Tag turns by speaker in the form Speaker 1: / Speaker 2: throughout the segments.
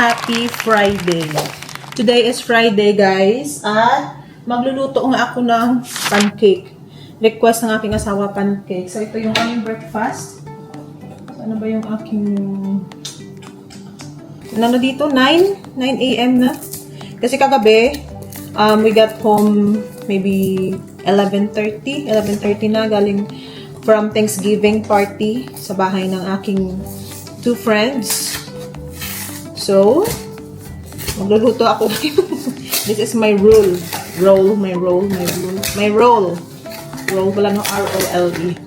Speaker 1: happy Friday. Today is Friday, guys. At magluluto nga ako ng pancake. Request ng aking asawa, pancake. So, ito yung aming breakfast. So, ano ba yung aking... Ano dito? 9 a.m. na. Kasi kagabi, we got home maybe 11:30 na galing from Thanksgiving party sa bahay ng aking 2 friends. So, magluluto ako. This is my rule. Roll pala ng R-O-L-E.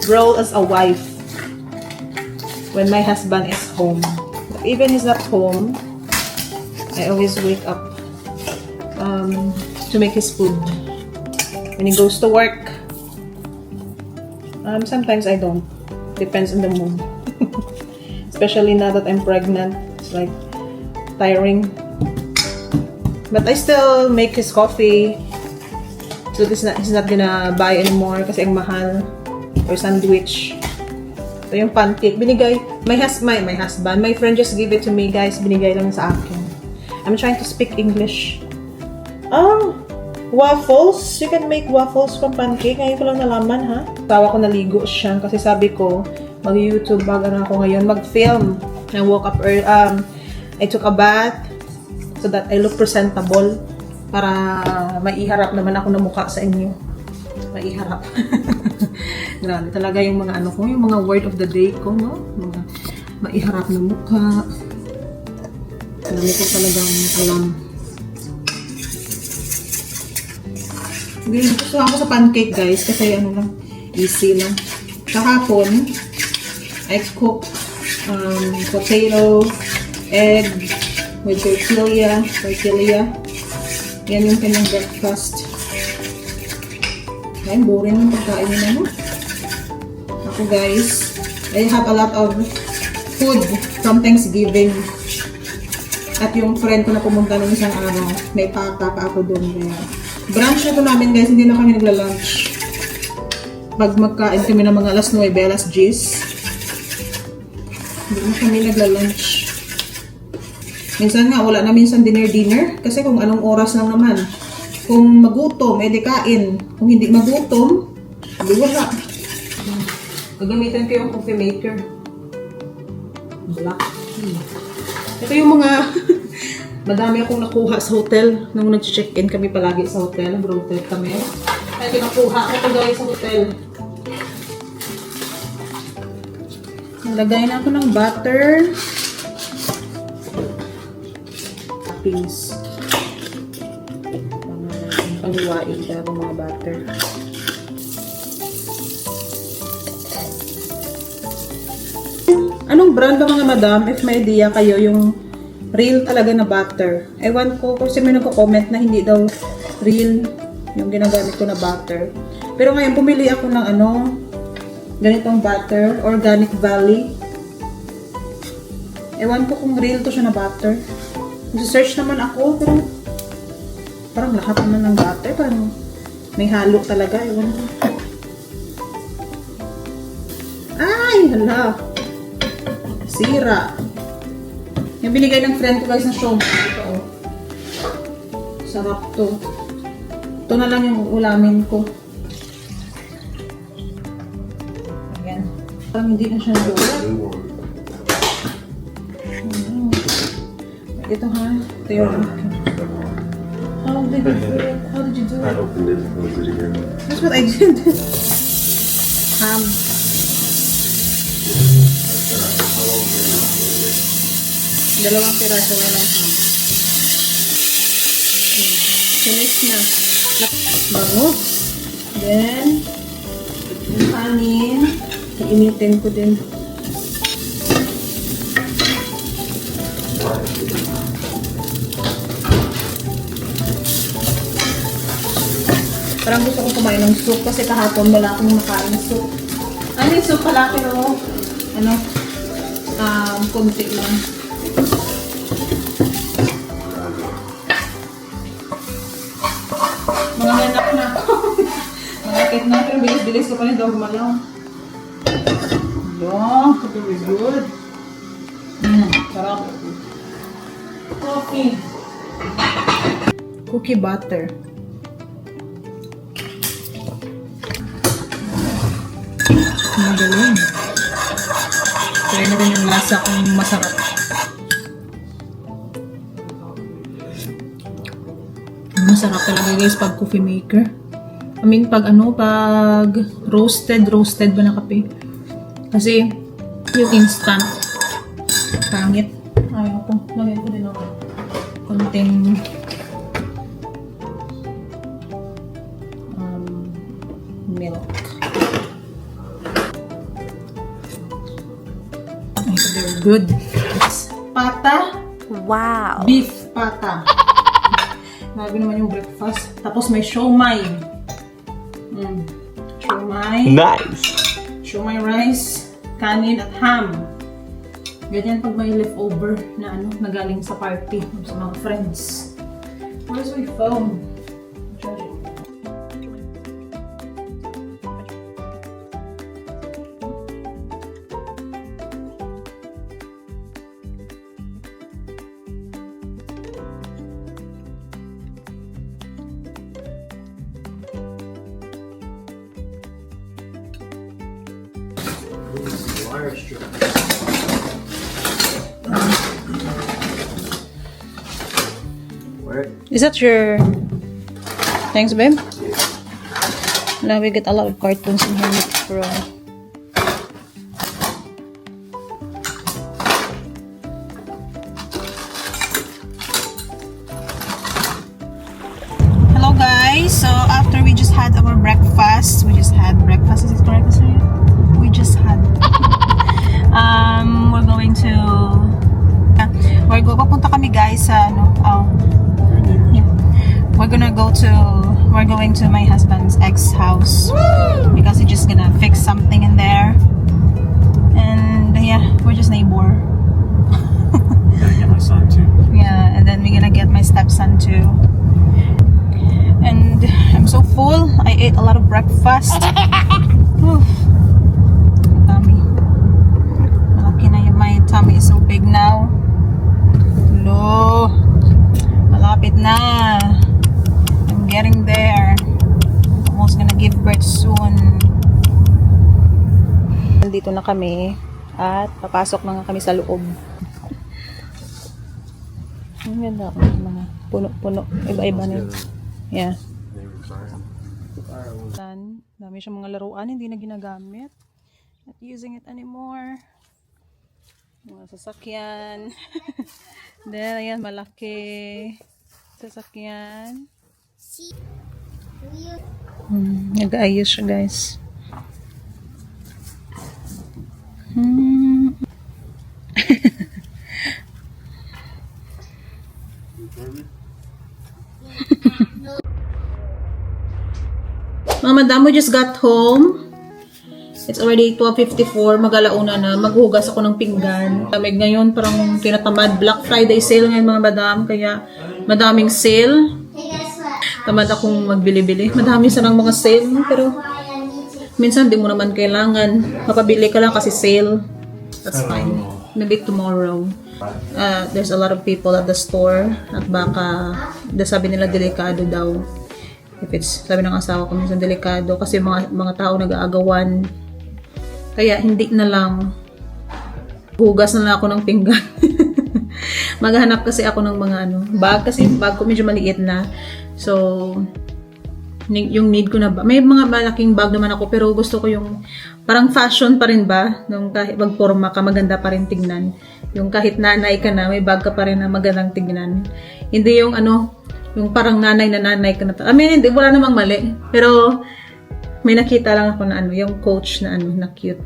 Speaker 1: Roll as a wife when my husband is home. But even he's not home, I always wake up to make his food. When he goes to work, sometimes I don't. Depends on the mood. Especially now that I'm pregnant, it's like tiring. But I still make his coffee. So he's not gonna buy anymore kasi ang mahal. Or sandwich. So yung pancake, binigay. My husband, my friend just gave it to me, guys. Binigay lang sa akin. I'm trying to speak English. Oh, waffles. You can make waffles from pancake. Ngayon ko lang nalaman, ha? Tawa ko naligo siya kasi sabi ko, mag-YouTube bago na ako ngayon, mag-film. I woke up early, I took a bath so that I look presentable para maiharap naman ako ng mukha sa inyo. Maiharap. Grabe talaga yung mga ano ko, yung mga word of the day ko, no? Mga maiharap na mukha. Alam ko talagang alam. Gusto ako sa pancake, guys, kasi ano lang, easy lang. Kahapon, I cook potato, egg, with tortilla. Yan yung kanyang breakfast. Ay, boring yung pagkain nila, no? Ako, guys, I have a lot of food from Thanksgiving. At yung friend ko na pumunta ng isang araw, may pata pa ako doon. Kaya, brunch na to namin, guys, hindi na kami nagla-lunch. Pag magkain kami ng mga alas 9, alas 10, hindi na kami nagla-lunch. Minsan nga, wala na minsan dinner. Kasi kung anong oras lang naman. Kung magutom, edi kain. Kung hindi magutom, hindi wala. Gagamitin ko yung coffee maker. Black. Ito yung mga madami akong nakuha sa hotel. Nung nag-check-in kami palagi sa hotel. Nag-rotate kami. Kaya nakuha ko ito, guys, sa hotel. Nalagay na ako ng butter. Toppings. Panghiwain ka ng mga butter. Anong brand ba, mga madam? If may idea kayo, yung real talaga na butter. Ewan ko, kasi may nagko-comment na hindi daw real yung ginagamit ko na butter. Pero ngayon, pumili ako ng ganitong butter, Organic Valley. Ewan ko kung real to siya na butter. Search naman ako, pero parang lahat naman ng butter, parang may halo talaga. Ewan ko. Ay, hala. Sira. Yung binigay ng friend ko, guys, na siomai. Ito, oh. Sarap to. Ito na lang yung ulamin ko. Ayan. Parang hindi na siya doon. Ito, ha? Ito yung How did you do it? How did you do it?
Speaker 2: I opened it and closed it again.
Speaker 1: That's what I did. Ham. Dalawang piraso na lang ham. Finish na. Bango. Then, yung kanin. Iinitin ko din. Parang gusto ko kumain ng soup kasi kahapon wala akong makain ng soup. Ano yung soup pala, pero konti lang. Mga nanak na ako. Malakit na, pero bilis-bilis ko pa rin daw gumalaw. Yeah, very good. Sarap. Coffee. Cookie butter. Magaling. Try na rin yung lasa kung masarap. Masarap talaga guys pag coffee maker. I mean pag roasted ba na kape. Kasi yung instant pangit. Ayaw ko. Lagyan ko din ako konting milk. They're good. It's pata.
Speaker 2: Wow.
Speaker 1: Beef pata. Grabe naman yung breakfast. Tapos may siomai. Siomai.
Speaker 3: Nice.
Speaker 1: Siomai rice, kanin at ham. Ganyan pag may leftover na nagaling sa party sa mga friends. Where's my phone?
Speaker 3: Wire strip. Where?
Speaker 1: Is that your... Thanks, babe. Now we get a lot of cartoons in here from... Hello guys! So after we just had our breakfast, is it correct to say? We just had... papunta kami guys sa we're going to my husband's ex house because he's just gonna fix something in there, and yeah, we're just neighbor.
Speaker 3: Gotta get my son too.
Speaker 1: Yeah, and then we're gonna get my stepson too. And I'm so full. I ate a lot of breakfast. Oof. Tummy. Malaki na yung my tummy is so big now. No. Malapit na. I'm getting there. Almost gonna give birth soon. Nandito na kami at papasok na nga kami sa loob. Ang ganda mga puno-puno. Iba-iba na. Yeah. Dami siyang mga laruan, hindi na ginagamit. Not using it anymore. Mga sasakyan. Then, ayan, malaki. Sasakyan. Nag-aayos siya, guys. Mama, Damo just got home. It's already 12:54. Mag-alauna na. Maghugas ako ng pinggan. Lamig ngayon, parang tinatamad. Black Friday sale ngayon mga madam. Kaya madaming sale. Tamad akong magbili-bili. Madami sanang mga sale. Pero minsan di mo naman kailangan. Mapabili ka lang kasi sale. That's fine. Maybe tomorrow. There's a lot of people at the store. At baka, sabi nila delikado daw. Sabi ng asawa ko, minsan delikado kasi mga tao nag-aagawan. Kaya hindi na lang. Hugas na lang ako ng pinggan. Maghanap kasi ako ng mga bag. Kasi bag ko medyo maliit na. So, yung need ko na ba. May mga malaking bag naman ako pero gusto ko yung parang fashion pa rin ba? Nung kahit magporma ka, maganda pa rin tignan. Yung kahit nanay ka na, may bag ka pa rin na magandang tignan. Hindi yung yung parang nanay ka na. I mean, hindi, wala namang mali. Pero, may nakita lang ako na yung coach na na cute.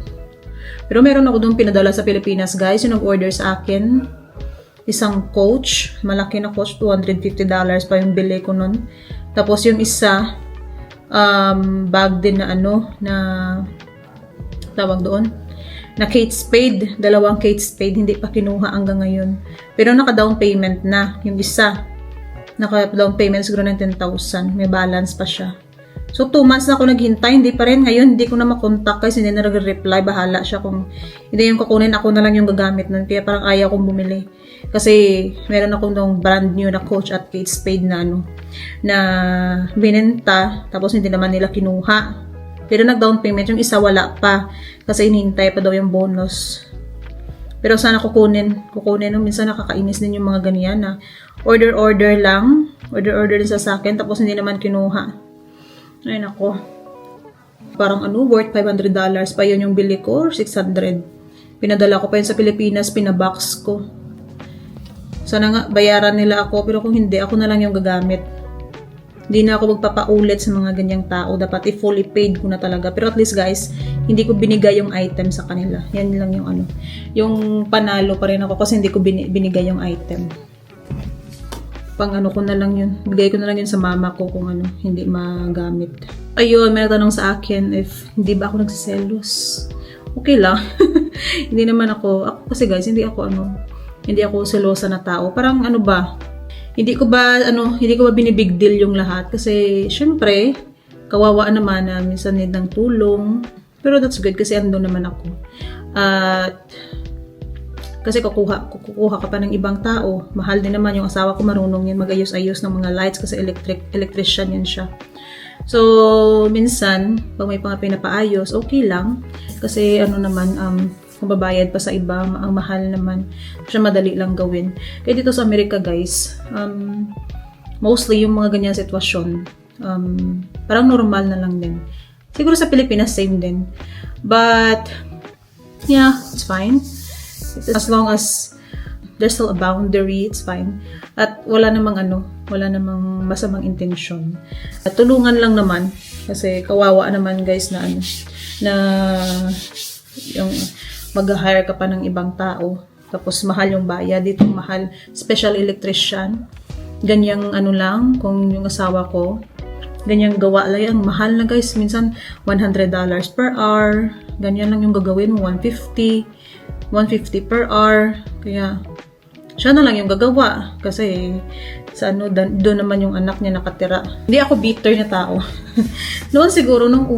Speaker 1: Pero meron ako doon pinadala sa Pilipinas, guys. Yung nag-order sa akin. Isang coach. Malaki na coach. $250 pa yung bili ko nun. Tapos yung isa, bag din na na tawag doon. Na Kate Spade. 2 Kate Spade. Hindi pa kinuha hanggang ngayon. Pero naka-down payment na. Yung isa. Naka-down payment siguro ng 10,000. May balance pa siya. So, 2 months na ako naghintay, hindi pa rin. Ngayon, hindi ko na makontak kasi hindi na nag-reply. Bahala siya kung hindi yung kukunin, ako na lang yung gagamit nun. Kaya parang ayaw kong bumili. Kasi, meron akong nung brand new na Coach at Kate Spade na na binenta, tapos hindi naman nila kinuha. Pero nag-down payment, yung isa wala pa. Kasi hinihintay pa daw yung bonus. Pero sana kukunin. Minsan nakakainis din yung mga ganyan na order lang. Order din sa akin, tapos hindi naman kinuha. Ay nako. Parang worth $500 pa yun yung bili ko, or 600. Pinadala ko pa yun sa Pilipinas, pinabox ko. Sana nga, bayaran nila ako, pero kung hindi, ako na lang yung gagamit. Hindi na ako magpapaulit sa mga ganyang tao. Dapat i-fully paid ko na talaga. Pero at least guys, hindi ko binigay yung item sa kanila. Yan lang yung Yung panalo pa rin ako kasi hindi ko binigay yung item. Pang ko na lang yun. Bigay ko na lang yun sa mama ko kung hindi magamit. Ayun, may natanong sa akin if hindi ba ako nagsiselos. Okay lang. Hindi naman ako kasi guys, hindi ako selosa na tao. Parang hindi ko ba binibig deal yung lahat kasi syempre kawawa naman na minsan need ng tulong. Pero that's good kasi ando naman ako. At kasi kukuha ka pa ng ibang tao. Mahal din naman yung asawa ko, marunong yan mag-ayos-ayos ng mga lights kasi electrician yan siya. So, minsan, pag may mga pinapaayos, okay lang. Kasi kung babayad pa sa iba, ang mahal naman. Siya madali lang gawin. Kaya dito sa Amerika, guys, mostly yung mga ganyan sitwasyon, parang normal na lang din. Siguro sa Pilipinas, same din. But, yeah, it's fine. As long as there's still a boundary, it's fine. At wala namang masamang intensyon. At tulungan lang naman kasi kawawa naman guys na yung mag-hire ka pa ng ibang tao tapos mahal yung bayad, dito mahal, special electrician. Ganyang lang kung yung asawa ko ganyang gawa lang yan, mahal na guys, minsan $100 per hour, ganyan lang yung gagawin mo, 150 per hour. Kaya siya na lang yung gagawa kasi sa doon naman yung anak niya nakatira. Hindi ako bitter na tao. Noon siguro nung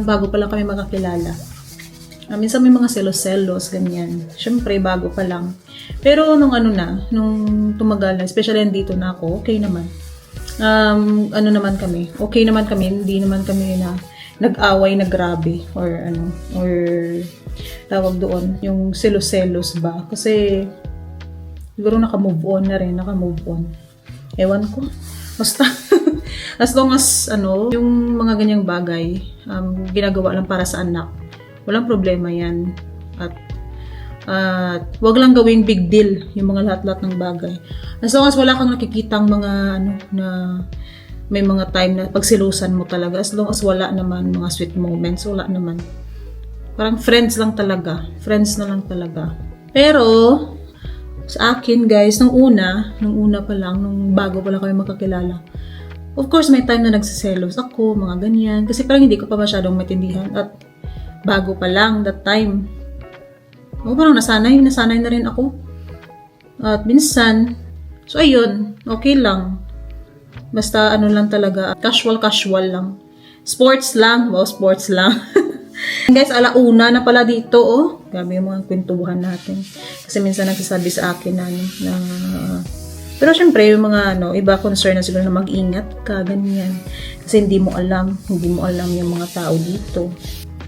Speaker 1: bago pa lang kami magkakilala. Minsan may mga selos ganyan. Syempre bago pa lang. Pero nung tumagal na, especially dito na ako, okay naman. Naman kami. Okay naman kami, hindi naman kami na nag-away na grabe or tawag doon, yung selos ba. Kasi siguro naka-move on. Ewan ko. Basta as long as yung mga ganyang bagay ginagawa lang para sa anak, walang problema yan. At wag lang gawing big deal yung mga lahat-lahat ng bagay. As long as wala kang nakikitang mga na may mga time na pagsilusan mo talaga, as long as wala naman mga sweet moments, wala naman. Parang friends na lang talaga. Pero sa akin guys, nung una pa lang, nung bago pa lang kami magkakilala, of course may time na nagsiselos ako, mga ganyan, kasi parang hindi ko pa masyadong maintindihan at bago pa lang that time. Parang nasanay na rin ako. At minsan, so ayun, okay lang. Basta lang talaga, casual lang. Sports lang. Guys, 1:00 na pala dito, oh. Grabe yung mga kwentuhan natin. Kasi minsan nagsasabi sa akin na pero syempre, yung mga iba concern na siguro na mag-ingat ka, ganyan. Kasi hindi mo alam yung mga tao dito.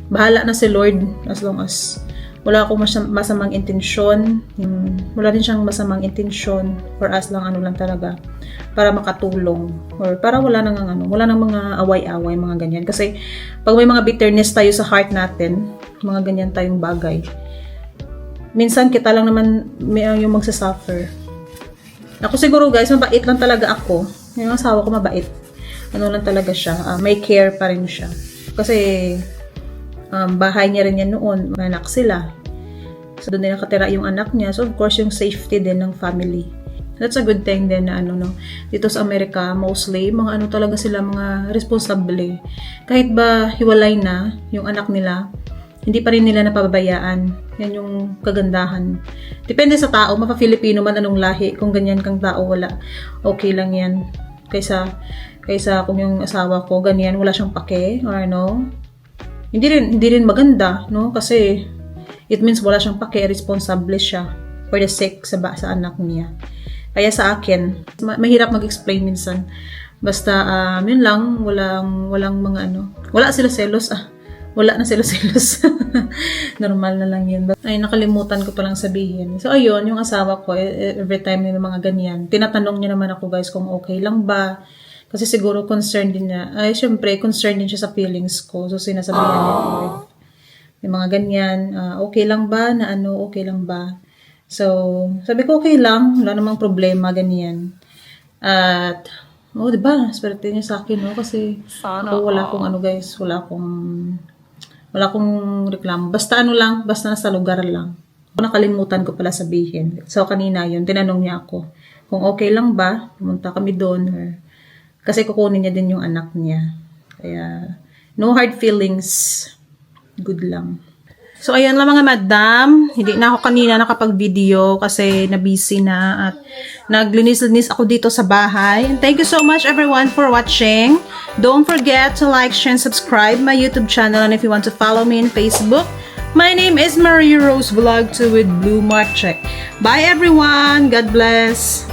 Speaker 1: Bahala na si Lord as long as wala akong masamang intensyon. Wala din siyang masamang intensyon for us lang lang talaga para makatulong or para wala nang mga away-away, mga ganyan. Kasi pag may mga bitterness tayo sa heart natin, mga ganyan tayong bagay, minsan kita lang naman yung magsasuffer. Ako siguro guys, mabait lang talaga ako. Yung asawa ko mabait. Lang talaga siya. May care pa rin siya. Kasi bahay niya rin yan noon, anak sila. So, doon din nakatira yung anak niya. So, of course, yung safety din ng family. That's a good thing din na dito sa Amerika, mostly, mga talaga sila, mga responsable. Kahit ba hiwalay na yung anak nila, hindi pa rin nila napababayaan. Yan yung kagandahan. Depende sa tao, mapa-Filipino man, anong lahi, kung ganyan kang tao, wala. Okay lang yan. Kaysa kung yung asawa ko, ganyan, wala siyang pake, or ano. Hindi rin maganda, no? Kasi, it means wala siyang pake, responsable siya for the sake sa anak niya. Kaya sa akin, mahirap mag-explain minsan. Basta, yun lang, walang mga ano. Wala sila selos, Wala na sila selos. Normal na lang yun. Ay, nakalimutan ko palang sabihin. So, ayun, yung asawa ko, every time may mga ganyan, tinatanong niya naman ako, guys, kung okay lang ba. Kasi siguro concerned din niya. Ay, syempre, concerned din siya sa feelings ko. So, sinasabihan niya ako, may mga ganyan, okay lang ba? Na ano, okay lang ba? So, sabi ko, okay lang. Wala namang problema, ganyan. At, diba? Swerte niya sa akin, no? Kasi, ako wala akong ano, guys. Wala akong reklamo. Basta ano lang, basta nasa lugar lang. Nakalimutan ko pala sabihin. So, kanina yun, tinanong niya ako, kung okay lang ba, pumunta kami doon, kasi kukunin niya din yung anak niya. Kaya, no hard feelings. Good lang. So, ayan lang mga madam. Hindi na ako kanina nakapag-video kasi na-busy na at naglinis-linis ako dito sa bahay. And thank you so much everyone for watching. Don't forget to like, share, and subscribe my YouTube channel. And if you want to follow me on Facebook, my name is Marie Rose Vlog 2 with Blue Mark Check. Bye everyone. God bless.